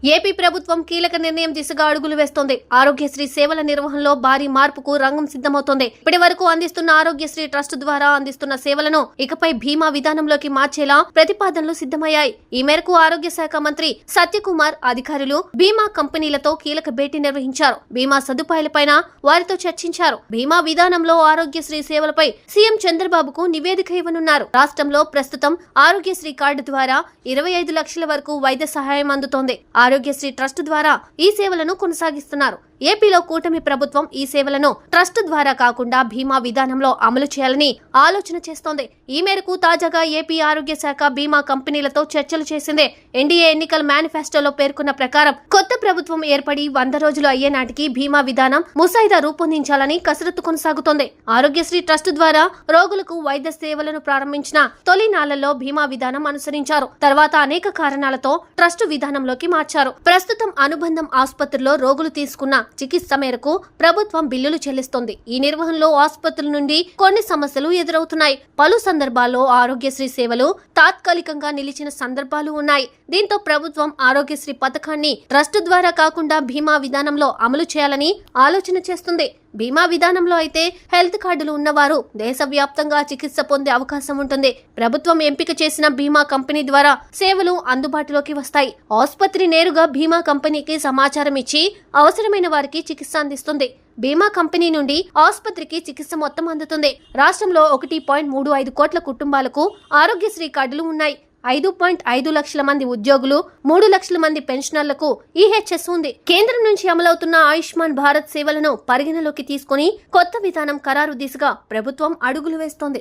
AP ప్రభుత్వం కీలక నిర్ణయం దిశగా అడుగులు వేస్తోంది. ఆరోగ్యశ్రీ సేవల నిర్వహణలో భారీ మార్పుకు రంగం సిద్ధమవుతోంది. ఇప్పటి వరకు అందిస్తున్న ఆరోగ్యశ్రీ ట్రస్ట్ ద్వారా అందిస్తున్న సేవలను ఇకపై బీమా విధానంలోకి మార్చేలా ప్రతిపాదనలు సిద్ధమయ్యాయి. ఈ మేరకు ఆరోగ్య శాఖ మంత్రి సత్యకుమార్ అధికారులు బీమా కంపెనీలతో కీలక భేటీ నిర్వహించారు. బీమా సదుపాయాలపైన వారితో చర్చించారు. బీమా విధానంలో ఆరోగ్యశ్రీ సేవలపై సీఎం చంద్రబాబుకు నివేదిక ఇవ్వనున్నారు. రాష్ట్రంలో ప్రస్తుతం ఆరోగ్యశ్రీ కార్డు ద్వారా 25 లక్షల వరకు వైద్య సహాయం అందుతోంది. ఆరోగ్యశ్రీ ట్రస్ట్ ద్వారా ఈ సేవలను కొనసాగిస్తున్నారు. ఏపీలో కూటమి ప్రభుత్వం ఈ సేవలను ట్రస్ట్ ద్వారా కాకుండా బీమా విధానంలో అమలు చేయాలని ఆలోచన చేస్తోంది. ఈ మేరకు తాజాగా ఏపీ ఆరోగ్య శాఖ బీమా కంపెనీలతో చర్చలు చేసింది. ఎన్డీఏ ఎన్నికల మేనిఫెస్టోలో పేర్కొన్న ప్రకారం కొత్త ప్రభుత్వం ఏర్పడి 100 రోజులు అయ్యే నాటికి బీమా విధానం ముసాయిదా రూపొందించాలని కసరత్తు కొనసాగుతోంది. ఆరోగ్యశ్రీ ట్రస్ట్ ద్వారా రోగులకు వైద్య సేవలను ప్రారంభించిన తొలి నాళ్లలో బీమా విధానం అనుసరించారు. తర్వాత అనేక కారణాలతో ట్రస్ట్ విధానంలోకి మార్చారు. ప్రస్తుతం అనుబంధం ఆసుపత్రిలో రోగులు తీసుకున్న చికిత్స మేరకు ప్రభుత్వం బిల్లులు చెల్లిస్తోంది. ఈ నిర్వహణలో ఆసుపత్రుల నుండి కొన్ని సమస్యలు ఎదురవుతున్నాయి. పలు సందర్భాల్లో ఆరోగ్యశ్రీ సేవలు తాత్కాలికంగా నిలిచిన సందర్భాలు ఉన్నాయి. దీంతో ప్రభుత్వం ఆరోగ్యశ్రీ పథకాన్ని ట్రస్ట్ ద్వారా కాకుండా బీమా విధానంలో అమలు చేయాలని ఆలోచన చేస్తుంది. బీమా విధానంలో అయితే హెల్త్ కార్డులు ఉన్నవారు దేశవ్యాప్తంగా చికిత్స పొందే అవకాశం ఉంటుంది. ప్రభుత్వం ఎంపిక చేసిన బీమా కంపెనీ ద్వారా సేవలు అందుబాటులోకి వస్తాయి. ఆసుపత్రి నేరుగా బీమా కంపెనీకి సమాచారం ఇచ్చి అవసరమైన వారికి చికిత్స అందిస్తుంది. బీమా కంపెనీ నుండి ఆసుపత్రికి చికిత్స మొత్తం అందుతుంది. రాష్ట్రంలో 1.35 కోట్ల కుటుంబాలకు ఆరోగ్యశ్రీ కార్డులు ఉన్నాయి. 5.5 లక్షల మంది ఉద్యోగులు, 3 లక్షల మంది పెన్షనర్లకు ఈహెచ్ఎస్ ఉంది. కేంద్రం నుంచి అమలవుతున్న ఆయుష్మాన్ భారత్ సేవలను పరిగణలోకి తీసుకుని కొత్త విధానం ఖరారు దిశగా ప్రభుత్వం అడుగులు వేస్తోంది.